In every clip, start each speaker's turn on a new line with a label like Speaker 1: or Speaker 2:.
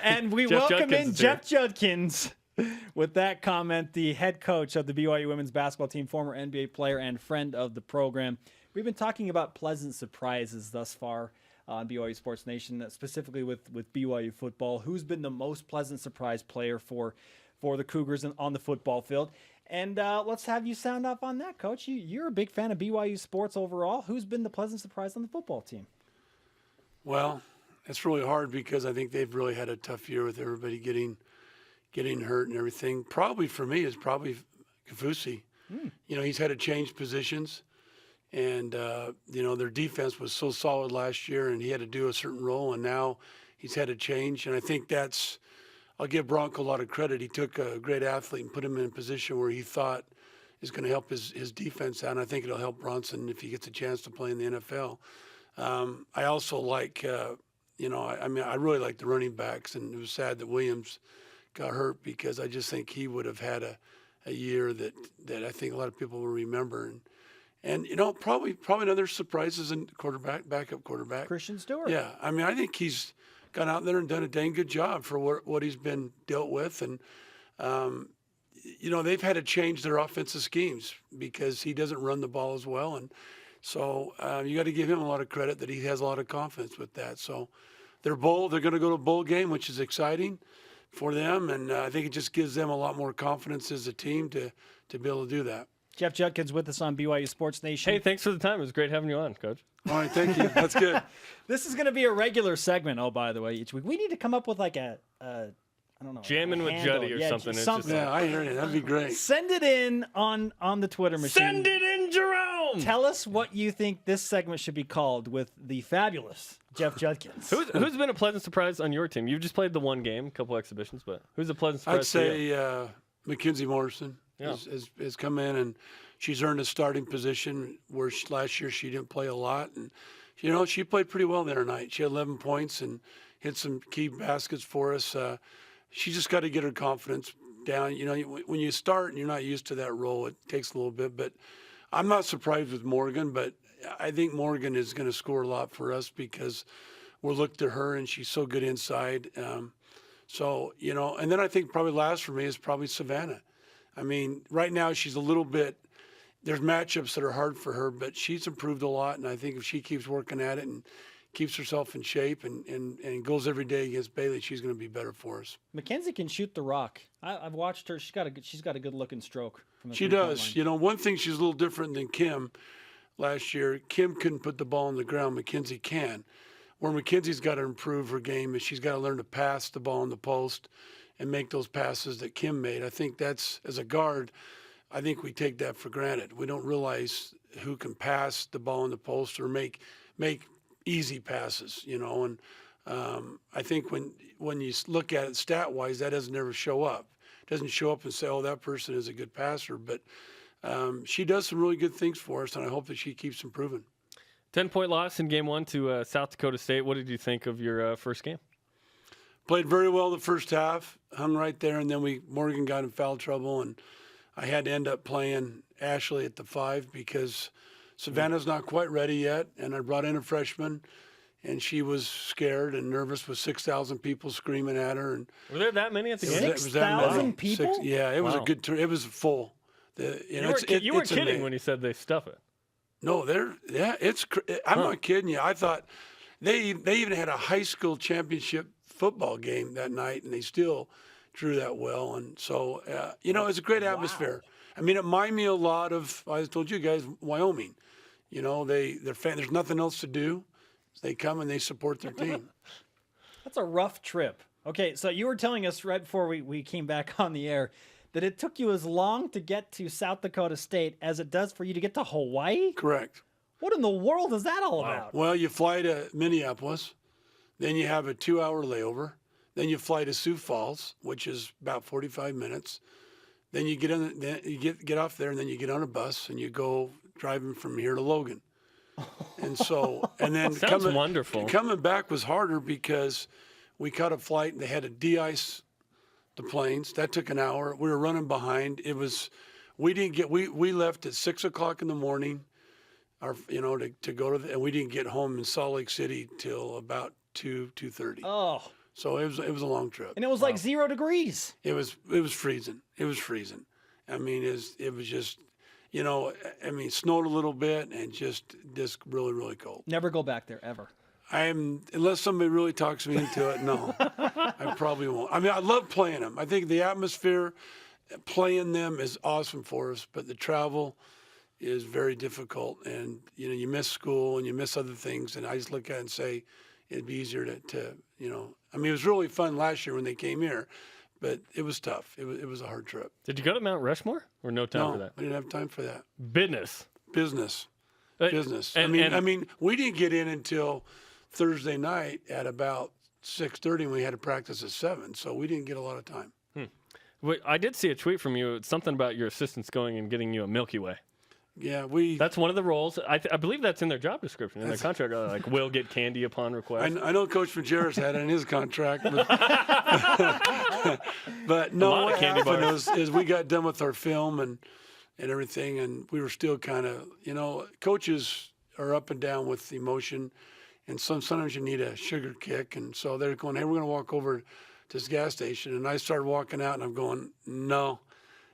Speaker 1: And we
Speaker 2: Jeff
Speaker 1: welcome
Speaker 2: Judkins
Speaker 1: in
Speaker 2: is here.
Speaker 1: Jeff Judkins with that comment, the head coach of the BYU women's basketball team, former NBA player and friend of the program. We've been talking about pleasant surprises thus far on BYU Sports Nation, specifically with BYU football. Who's been the most pleasant surprise player for the Cougars on the football field? And let's have you sound off on that, Coach. You're a big fan of BYU sports overall. Who's been the pleasant surprise on the football team?
Speaker 3: Well, it's really hard because I think they've really had a tough year with everybody getting hurt and everything. Probably for me is probably Kafusi. You know, he's had to change positions, and you know, their defense was so solid last year, and he had to do a certain role, and now he's had to change. And I think I'll give Bronco a lot of credit. He took a great athlete and put him in a position where he thought is going to help his defense out, and I think it'll help Bronson if he gets a chance to play in the NFL. I also like, you know, I mean, I really like the running backs, and it was sad that Williams got hurt because I just think he would have had a year that I think a lot of people will remember. And you know, probably another surprises in backup quarterback.
Speaker 1: Christian Stewart.
Speaker 3: Yeah, I mean, I think he's gone out there and done a dang good job for what he's been dealt with. And, you know, they've had to change their offensive schemes because he doesn't run the ball as well. And so you got to give him a lot of credit that he has a lot of confidence with that. So they're going to go to a bowl game, which is exciting for them. And I think it just gives them a lot more confidence as a team to be able to do that.
Speaker 1: Jeff Judkins with us on BYU Sports Nation.
Speaker 2: Hey, thanks for the time. It was great having you on, Coach.
Speaker 3: All right, thank you. That's good.
Speaker 1: This is going to be a regular segment, oh, by the way, each week. We need to come up with like I don't know.
Speaker 2: Jamming with
Speaker 1: handle.
Speaker 2: Juddy or
Speaker 1: Yeah,
Speaker 2: something. It's
Speaker 1: something.
Speaker 2: just
Speaker 3: Yeah, I hear you. That'd be great.
Speaker 1: Send it in on the Twitter machine.
Speaker 2: send it in, Jerome.
Speaker 1: Tell us what you think this segment should be called with the fabulous Jeff Judkins.
Speaker 2: Who's been a pleasant surprise on your team? You've just played the one game, a couple exhibitions, but who's a pleasant surprise?
Speaker 3: I'd say Mackenzie Morrison has come in, and she's earned a starting position where last year she didn't play a lot. And, you know, she played pretty well the other night. She had 11 points and hit some key baskets for us. She just got to get her confidence down. You know, when you start and you're not used to that role, it takes a little bit. But I'm not surprised with Morgan, but I think Morgan is going to score a lot for us because we'll look to her, and she's so good inside. So, you know, and then I think probably last for me is probably Savannah. I mean, right now she's a little bit – there's matchups that are hard for her, but she's improved a lot, and I think if she keeps working at it and keeps herself in shape and goes every day against Bailey, she's going to be better for us.
Speaker 1: Mackenzie can shoot the rock. I've watched her. She's got a good looking stroke. From the
Speaker 3: She
Speaker 1: three-point
Speaker 3: does.
Speaker 1: line.
Speaker 3: You know, one thing she's a little different than Kim last year. Kim couldn't put the ball on the ground. Mackenzie can. Where Mackenzie's got to improve her game is she's got to learn to pass the ball in the post and make those passes that Kim made. I think that's, as a guard, I think we take that for granted. We don't realize who can pass the ball in the post or make easy passes, you know. And I think when you look at it stat-wise, that doesn't ever show up. It doesn't show up and say, oh, that person is a good passer. But she does some really good things for us, and I hope that she keeps improving.
Speaker 2: 10-point loss in game one to South Dakota State. What did you think of your first game?
Speaker 3: Played very well the first half, hung right there, and then Morgan got in foul trouble, and I had to end up playing Ashley at the 5 because Savannah's not quite ready yet, and I brought in a freshman, and she was scared and nervous with 6,000 people screaming at her. And
Speaker 2: Were there that many at the game?
Speaker 1: 6,000 people?
Speaker 3: Yeah, it was
Speaker 2: Wow.
Speaker 3: a good turn. It was full.
Speaker 2: You weren't kidding when you said they stuff it.
Speaker 3: No, I'm not kidding you. I thought they even had a high school championship football game that night, and they still drew that well. And so, you know, it's a great atmosphere. I mean, it reminded me a lot of, I told you guys, Wyoming. You know, there's nothing else to do. They come and they support their team.
Speaker 1: That's a rough trip. Okay, so you were telling us right before we came back on the air that it took you as long to get to South Dakota State as it does for you to get to Hawaii?
Speaker 3: Correct.
Speaker 1: What in the world is that all about?
Speaker 3: Well, you fly to Minneapolis, then you have a 2-hour layover, then you fly to Sioux Falls, which is about 45 minutes. Then you get off there, and then you get on a bus and you go driving from here to Logan. And so, and then
Speaker 2: Sounds wonderful.
Speaker 3: Coming back was harder because we caught a flight and they had to de-ice the planes. That took an hour. We were running behind. We left at 6 o'clock in the morning, to go and we didn't get home in Salt Lake City till about 2:30.
Speaker 1: Oh,
Speaker 3: So it was a long trip.
Speaker 1: And it was like 0 degrees.
Speaker 3: It was freezing. It was freezing. I mean, it was just, it snowed a little bit and just really, really cold.
Speaker 1: Never go back there, ever.
Speaker 3: Unless somebody really talks me into it, no, I probably won't. I mean, I love playing them. I think the atmosphere, playing them is awesome for us, but the travel is very difficult. And, you miss school and you miss other things. And I just look at it and say it'd be easier to I mean, it was really fun last year when they came here, but it was tough. It was a hard trip.
Speaker 2: Did you go to Mount Rushmore or no time for that?
Speaker 3: I didn't have time for that.
Speaker 2: Business.
Speaker 3: Business.
Speaker 2: And,
Speaker 3: I mean, we didn't get in until Thursday night at about 6:30, and we had to practice at 7, so we didn't get a lot of time.
Speaker 2: Wait, I did see a tweet from you. It's something about your assistants going and getting you a Milky Way.
Speaker 3: Yeah,
Speaker 2: that's one of the roles. I believe that's in their job description, in their contract. Like, will get candy upon request.
Speaker 3: I know Coach Majerus had it in his contract, but, but no, what happened is we got done with our film and everything, and we were still kind of, coaches are up and down with emotion, and sometimes you need a sugar kick, and so they're going, hey, we're going to walk over to this gas station, and I started walking out, and I'm going, no.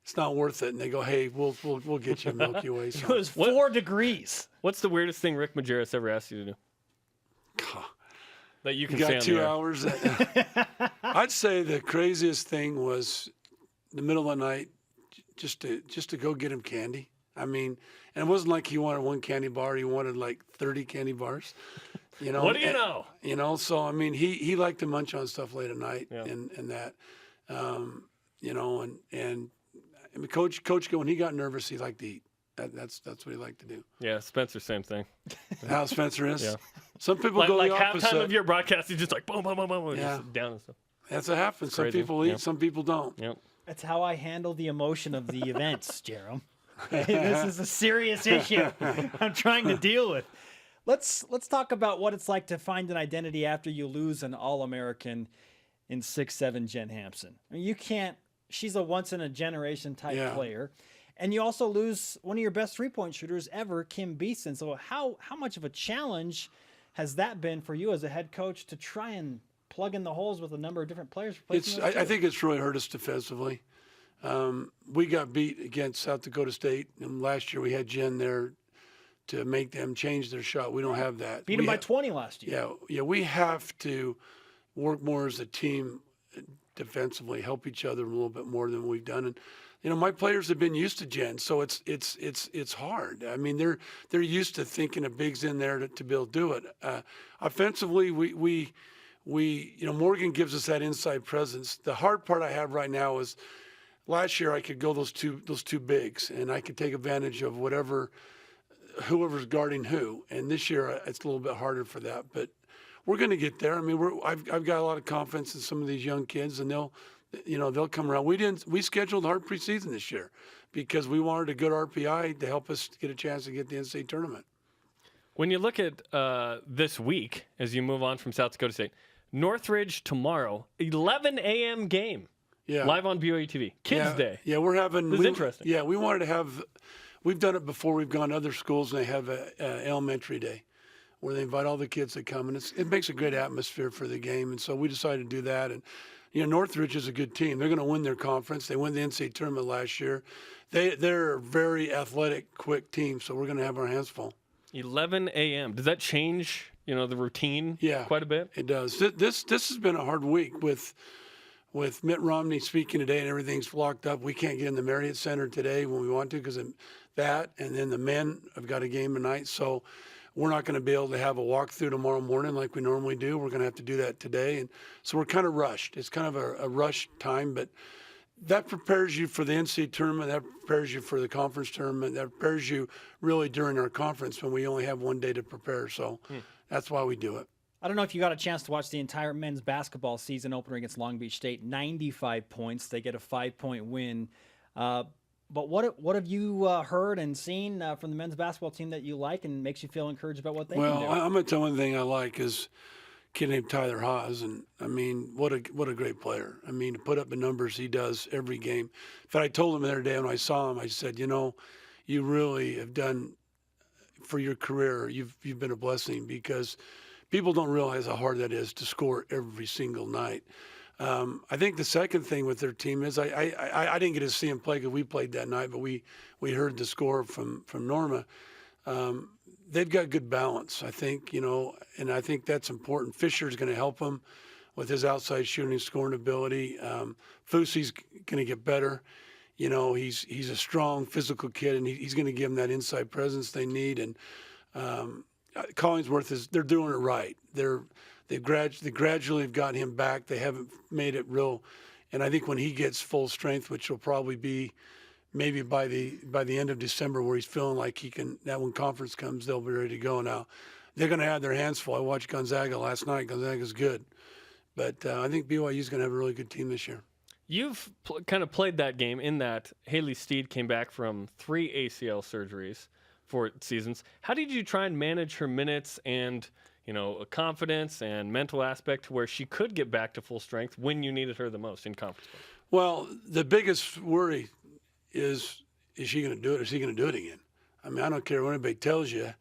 Speaker 3: It's not worth it. And they go, hey, we'll get you a Milky Way. So.
Speaker 1: It was 4 degrees.
Speaker 2: What's the weirdest thing Rick Majerus ever asked you to do?
Speaker 3: God.
Speaker 2: That you can
Speaker 3: You
Speaker 2: say
Speaker 3: got
Speaker 2: on
Speaker 3: 2
Speaker 2: the air?
Speaker 3: hours. I'd say the craziest thing was the middle of the night, just to go get him candy. I mean, and it wasn't like he wanted one candy bar. He wanted like 30 candy bars.
Speaker 2: What do you know?
Speaker 3: So, I mean, he liked to munch on stuff late at night and that, and I mean, Coach, when he got nervous, he liked to eat. That's what he liked to do.
Speaker 2: Yeah, Spencer, same thing.
Speaker 3: How Spencer is?
Speaker 2: Yeah.
Speaker 3: Some people go
Speaker 2: like
Speaker 3: the opposite.
Speaker 2: halftime of your broadcast, he's just like boom, boom, boom, boom,
Speaker 3: Yeah.
Speaker 2: just down and stuff.
Speaker 3: That's what happens. Some
Speaker 2: Crazy.
Speaker 3: people eat,
Speaker 2: Yep.
Speaker 3: some people don't.
Speaker 2: Yep.
Speaker 1: That's how I handle the emotion of the events, Jerem. This is a serious issue I'm trying to deal with. Let's talk about what it's like to find an identity after you lose an All-American in 6'7" Jen Hampson. I mean, you can't. She's a once-in-a-generation type player. And you also lose one of your best three-point shooters ever, Kim Beeson. So how much of a challenge has that been for you as a head coach to try and plug in the holes with a number of different players?
Speaker 3: I think it's really hurt us defensively. We got beat against South Dakota State, and last year we had Jen there to make them change their shot. We don't have that.
Speaker 1: Beat them by 20 last year.
Speaker 3: Yeah. We have to work more as a team defensively, help each other a little bit more than we've done. And my players have been used to Jen, so it's hard. I mean, they're used to thinking of bigs in there to be able to do it. Offensively, we Morgan gives us that inside presence. The hard part I have right now is last year I could go those two bigs, and I could take advantage of whoever's guarding who. And this year it's a little bit harder for that, but we're going to get there. I mean, I've got a lot of confidence in some of these young kids, and they'll come around. We scheduled hard preseason this year because we wanted a good RPI to help us get a chance to get the NCAA tournament.
Speaker 2: When you look at this week, as you move on from South Dakota State, Northridge tomorrow, 11 a.m. game, live on BYUtv. Kids Day.
Speaker 3: Yeah, we're having.
Speaker 2: This is interesting.
Speaker 3: Yeah, we wanted to have. We've done it before. We've gone to other schools and they have an elementary day, where they invite all the kids that come, and it makes a great atmosphere for the game. And so we decided to do that. And Northridge is a good team. They're going to win their conference. They won the NCAA tournament last year. They're a very athletic, quick team. So we're going to have our hands full.
Speaker 2: 11 a.m. Does that change the routine? Quite a bit.
Speaker 3: It does. This has been a hard week with Mitt Romney speaking today, and everything's locked up. We can't get in the Marriott Center today when we want to because of that. And then the men have got a game tonight, so we're not going to be able to have a walkthrough tomorrow morning like we normally do. We're going to have to do that today. And so we're kind of rushed. It's kind of a rush time, but that prepares you for the NCAA tournament. That prepares you for the conference tournament. That prepares you really during our conference when we only have one day to prepare. So that's why we do it.
Speaker 1: I don't know if you got a chance to watch the entire men's basketball season opener against Long Beach State. 95 points. They get a 5-point win. But what have you heard and seen from the men's basketball team that you like and makes you feel encouraged about what they can do?
Speaker 3: Well, I'm going to tell one thing I like is a kid named Tyler Haas, and I mean, what a great player. I mean, to put up the numbers he does every game. In fact, I told him the other day when I saw him, I said, you really have done for your career. You've been a blessing because people don't realize how hard that is to score every single night. I think the second thing with their team is I didn't get to see him play because we played that night, but we heard the score from Norma. They've got good balance, I think, and I think that's important. Fisher's going to help them with his outside shooting, scoring ability. Fusi's going to get better. He's a strong physical kid, and he's going to give them that inside presence they need. And Collingsworth they're doing it right. They gradually have gotten him back. They haven't made it real, and I think when he gets full strength, which will probably be maybe by the end of December, where he's feeling like he can. That when conference comes, they'll be ready to go. Now they're going to have their hands full. I watched Gonzaga last night. Gonzaga's good, but I think BYU's going to have a really good team this year.
Speaker 2: You've kind of played that game in that Haley Steed came back from 3 ACL surgeries for seasons. How did you try and manage her minutes and a confidence and mental aspect to where she could get back to full strength when you needed her the most in conference play?
Speaker 3: Well, the biggest worry is she going to do it? Is he going to do it again? I mean, I don't care what anybody tells you.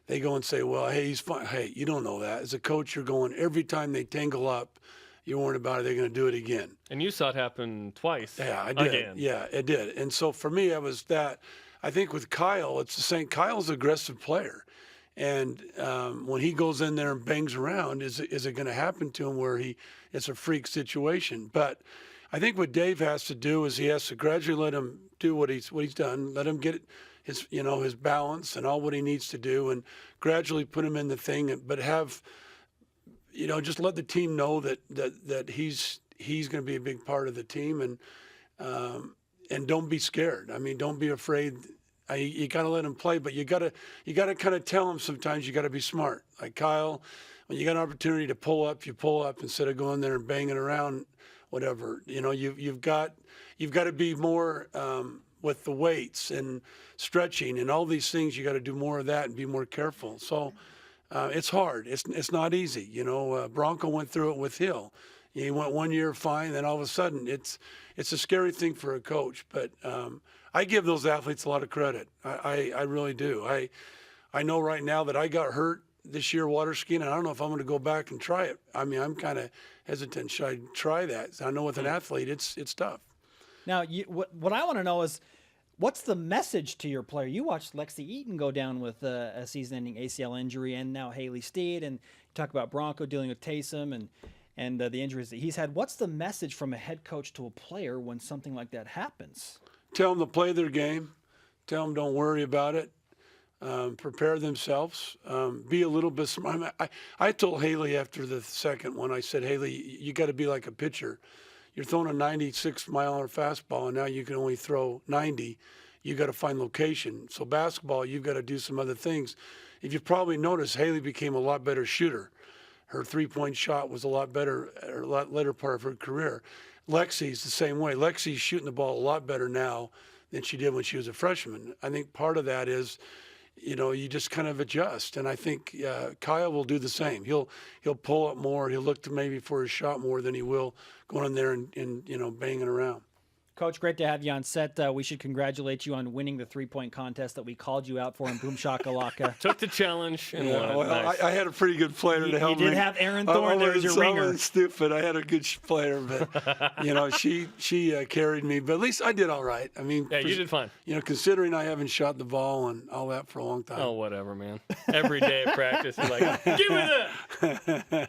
Speaker 3: They go and say, well, hey, he's fine. Hey, you don't know that. As a coach, you're going every time they tangle up, you're worried about it, they're going to do it again.
Speaker 2: And you saw it happen twice.
Speaker 3: Yeah, I did.
Speaker 2: Again.
Speaker 3: Yeah, it did. And so for me, it was that. I think with Kyle, it's the same. Kyle's an aggressive player. And when he goes in there and bangs around, is it going to happen to him where it's a freak situation? But I think what Dave has to do is he has to gradually let him do what he's done, let him get his balance and all what he needs to do, and gradually put him in the thing. But have just let the team know that he's going to be a big part of the team, and don't be scared. I mean, don't be afraid. You got to let him play, but you got to kind of tell him sometimes you got to be smart. Like Kyle, when you got an opportunity to pull up, you pull up instead of going there and banging around, whatever. You've got to be more with the weights and stretching and all these things. You got to do more of that and be more careful. So it's hard. It's not easy. Bronco went through it with Hill. He went 1 year fine, then all of a sudden it's a scary thing for a coach. But I give those athletes a lot of credit. I really do. I know right now that I got hurt this year water skiing, and I don't know if I'm going to go back and try it. I mean, I'm kind of hesitant. Should I try that? I know with an athlete, it's tough.
Speaker 1: Now, what I want to know is, what's the message to your player? You watched Lexi Eaton go down with a season-ending ACL injury, and now Haley Steed, and you talk about Bronco dealing with Taysom and the injuries that he's had. What's the message from a head coach to a player when something like that happens?
Speaker 3: Tell them to play their game. Tell them don't worry about it. Prepare themselves. Be a little bit smart. I told Haley after the second one, I said, Haley, you got to be like a pitcher. You're throwing a 96-mile-an-hour fastball, and now you can only throw 90. You got to find location. So basketball, you've got to do some other things. If you've probably noticed, Haley became a lot better shooter. Her three-point shot was a lot better, a lot later part of her career. Lexi's the same way. Lexi's shooting the ball a lot better now than she did when she was a freshman. I think part of that is, you just kind of adjust. And I think Kyle will do the same. He'll pull up more. He'll look to maybe for his shot more than he will going in there and banging around.
Speaker 1: Coach, great to have you on set. We should congratulate you on winning the three-point contest that we called you out for in Boom Shakalaka.
Speaker 2: Took the challenge and won.
Speaker 3: Well, nice. I had a pretty good player to help me.
Speaker 1: You did have Aaron Thorne there as your ringer.
Speaker 3: I was stupid. I had a good player, but she carried me. But at least I did all right. I mean,
Speaker 2: yeah, you did fine.
Speaker 3: Considering I haven't shot the ball and all that for a long time.
Speaker 2: Oh, whatever, man. Every day at practice, you're like, give me that.